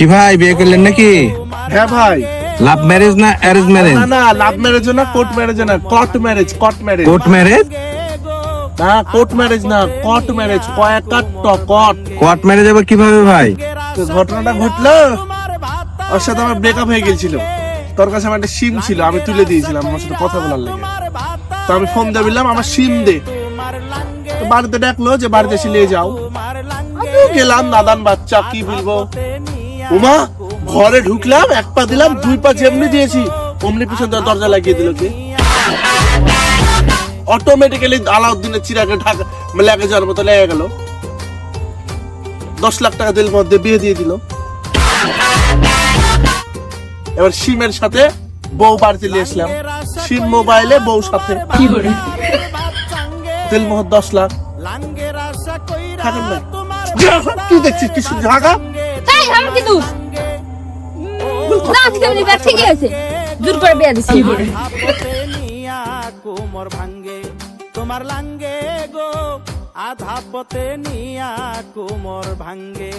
কি ভাই বিয়ে করলেন নাকি? হ্যাঁ ভাই। লাভ ম্যারেজ না অ্যারেঞ্জ ম্যারেজ? না না, লাভ ম্যারেজ না, কোর্ট ম্যারেজ না, কট ম্যারেজ। কোর্ট ম্যারেজ না, কোর্ট ম্যারেজ না, কট ম্যারেজ। কোর্ট ম্যারেজ আবার কিভাবে ভাই? তো ঘটনাটা ঘটলো, ওর সাথে আমার ব্রেকআপ হয়ে গেছিল। তোর কাছে আমার একটা সিম ছিল, আমি তুলে দিয়েছিলাম আমার সাথে কথা বলার লেগে। তো আমি ফোন দিয়ে বললাম আমার সিম দে। তো বাড়িতে ডাকলো যে বাড়িতে এসে নিয়ে যাও। আমিও গেলাম, নাদান বাচ্চা, কি বলবো। উমা, ঘরে ঢুকলাম, এক পা দিলাম, দুই পা যেমনি দিয়েছি অমনি পিছন দিয়ে দরজা লাগিয়ে দিল কে। অটোমেটিক্যালি আলাউদ্দিনের চিরাগে ঢাকা লেগে যাওয়ার মতো লেগে গেল। 10 লাখ টাকা দিল, মধ্যে বিয়ে দিয়ে দিল। এবার সিমের সাথে বউ বাড়িতে নিয়ে আসলাম, সিম মোবাইলে বউ সাথে। তেল মোহর 10 লাখ। থাকেন না, কি দেখছিস কিছু ঢাকা? এই আমার কি দোষ? না আজকে আমি ব্যাগ ঠিকই আছে, জোর করে বিয়ে দিছি। কোমর ভাঙ্গে তোমার লাঙ্গে গো, আধা পথে নিয়া কোমর ভাঙ্গে।